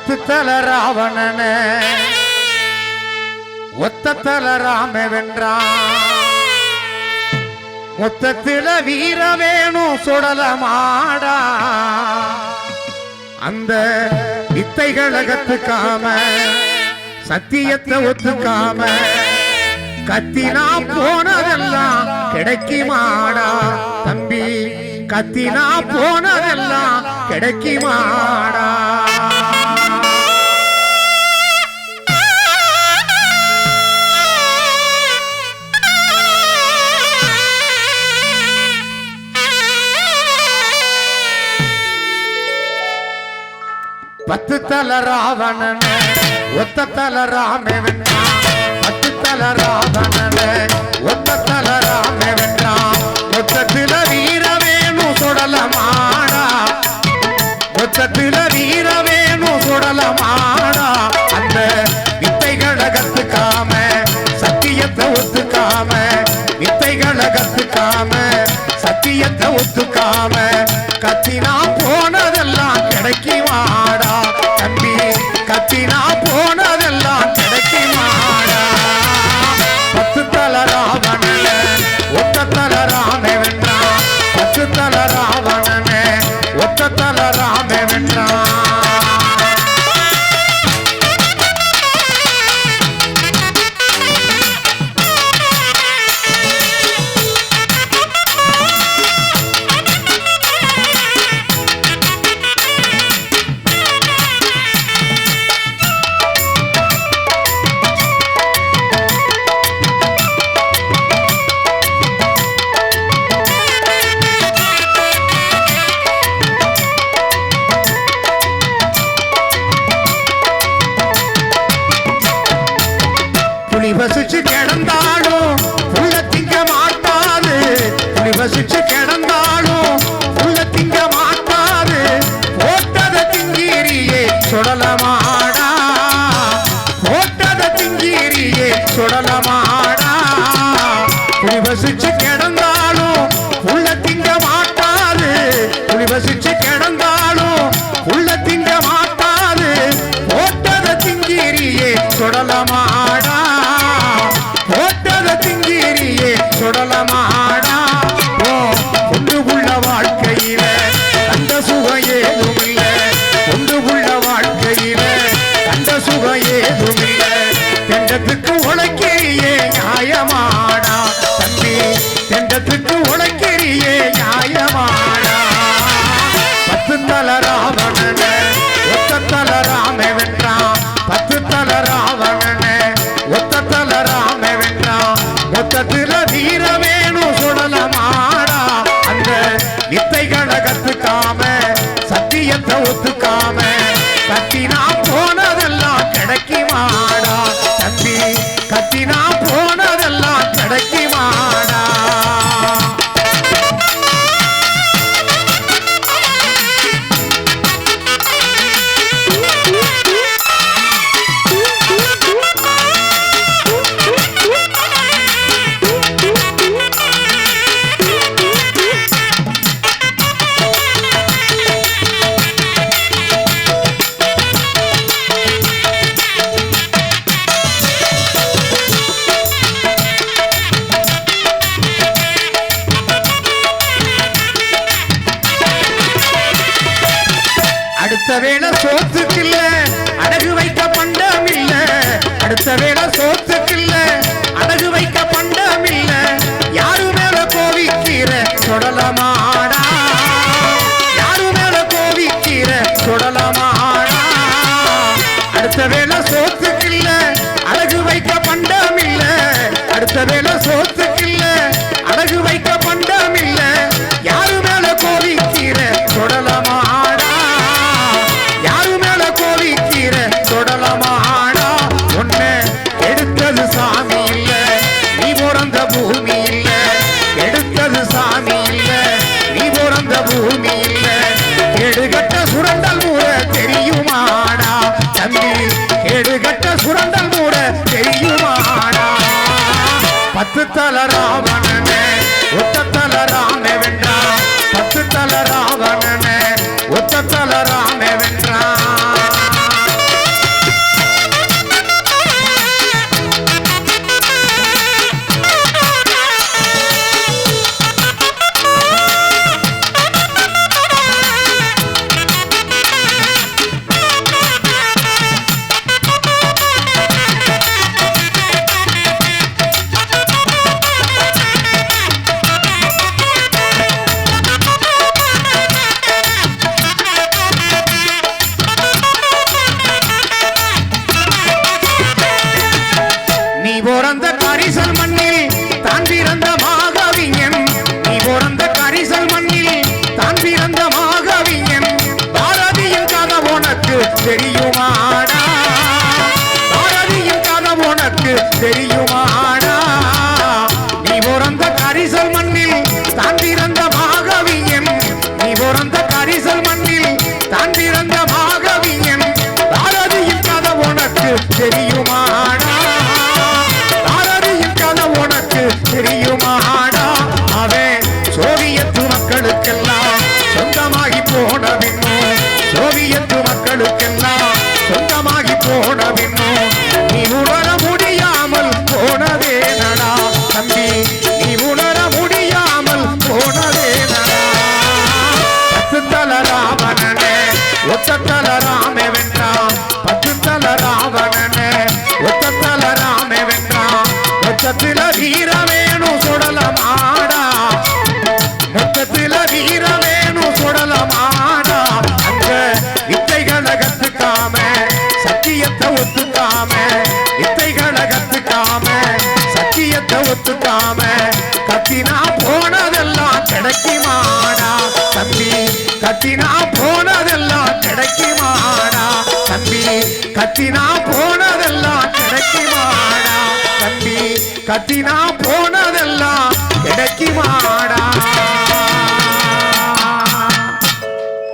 பத்து தல ராவணன ஒத்த தல ராம வென்றான். மொத்தத்தில வீர வேணும் சுடலமாடா. அந்த வித்தைகளை கத்துக்காம சத்தியத்தை ஒத்துக்காம கத்தினா போனதெல்லாம் கிடைக்குமாடா தம்பி, கத்தினா போனதெல்லாம் கிடைக்குமாடா. பத்து தல ராவணன ஒத்த தல ராம வென்றான். பத்து தல ராவணன ஒத்த தல ராம வென்றான். மொத்தத்தில வீர வேணும் சுடலமாடா. மொத்தத்தில வீர வேணும் சுடலமாடா. அந்த வித்தைகளை கத்துக்காம சத்தியத்தை ஒத்துக்காம வித்தைகளை கத்துக்காம சத்தியத்தை ஒத்துக்காம கத்தினா போனதெல்லாம் கிடைக்குமாடா தம்பி, கத்தினா போனதெல்லாம் கிடைக்குமாடா. பத்து தல ராவணன ஒத்த தல ராம வென்றான். பத்து தல ராவணன ஒத்த தல ராம வென்றான். புலி வசிச்சு கிடந்தாலும் புள்ள திங்க மாட்டாது. புலி வசிச்சு கிடந்தாலும் புள்ள திங்க மாட்டாது. போட்டத திங்கீரியே சுடலமாடா. போட்டத திங்கீரியே சுடலமாடா. புலி வசிச்சு கிடந்தாலும் புள்ள திங்க மாட்டாது. புலி வசிச்சு கிடந்தாலும் புள்ள திங்க மாட்டாது. போட்டத திங்கீரியே சுடலமாடா. சுடலமாடா. கொண்டு உள்ள வாழ்க்கையில கண்ட சுகம் ஏதும் இல்ல. கொண்டு உள்ள வாழ்க்கையில கண்ட சுகம் ஏதும் இல்ல. தெண்டத்துக்கு உழைக்கிறியே நியாயமாடா தம்பி, தெண்டத்துக்கு உழைக்கிறியே நியாயமாடா. பத்து தல ராவணன ஒத்த தல ராம வென்றான். பத்து தல ராவணன ஒத்த தல ராம வென்றான். மொத்தத்தில வீர வேணும் சுடலமாடா. அந்த வித்தைகளை கத்துக்காம சத்தியத்தை ஒத்துக்காம கத்தினா போனதெல்லாம் கிடைக்குமாடா தம்பி, கத்தினா போனதெல்லாம் கிடைக்குமாடா. அடுத்த வேளை சோத்துக்கில்ல அடகு வைக்க பண்டம் இல்ல. அடுத்த வேளை சோத்துக்கில்ல அடகு வைக்க பண்டம் இல்ல. யாரு மேல கோவிக்கிற சுடலமாடா. யாரு மேல கோவிக்கிற சுடலமாடா. அடுத்த வேளை சோத்துக்கில்ல அடகு வைக்க பண்டம் இல்ல. அடுத்த வேளை சோத்துக்கில்ல அடகு வைக்க பண்டம் இல்ல. யாரு மேல கோவிக்கிற சுடலமாடா. சுடலமாடா. ஒன்ன எடுத்தது சாமி இல்ல, நீ பிறந்த பூமி இல்ல. எடுத்தது சாமி இல்ல, நீ பிறந்த பூமி இல்ல. எடுகட்ட சுரண்டல் மூட தெரியுமாடா தம்பி, எடுகட்ட சுரண்டல் மூட தெரியுமாடா. பத்து தல தெரியுமாடா பாரதியின் கதை உனக்கு தெரியுமாடா நீ பிறந்த கரிசல் மண்ணில் தான் பிறந்த மாகவியன் நீ பிறந்த கரிசல் மண்ணில் தான் பிறந்த மாகவியன் பாரதியின் கதை உனக்கு தெரியுமாடா பாரதியின் கதை உனக்கு தெரியுமாடா அவன் சோவியத்து மக்களுக்கெல்லாம் சொந்தமாகி போன பின்னும் சோவியத்து மக்களுக்கெல்லாம் சொந்தமாகி போன பின்னும் நீ உணர முடியாமல் போனதே நடா தம்பி நீ உணர முடியாமல் போனதே நடா பத்து தல ராவணனே ஒத்த தல ராமே வென்றான் பத்து தல ராவணனே ஒத்த தல ராமே வென்றான் மொத்தத்தில வீர வேணும் சுடலமாடா மொத்தத்தில வீர வேணும் சுடலமாடா அங்க வித்தைகளை கத்துக்காம சத்தியத்தை ஒத்துக்காம வித்தைகளை கத்துக்காம சத்தியத்தை ஒத்துக்காம கத்தினா போனதெல்லாம் கிடைக்குமாடா தம்பி கத்தினா போனதெல்லாம் கிடைக்குமாடா தம்பி கத்தினா போனதெல்லாம் கிடைக்குமாடா தம்பி கத்தினா போனதெல்லாம் கிடைக்குமாடா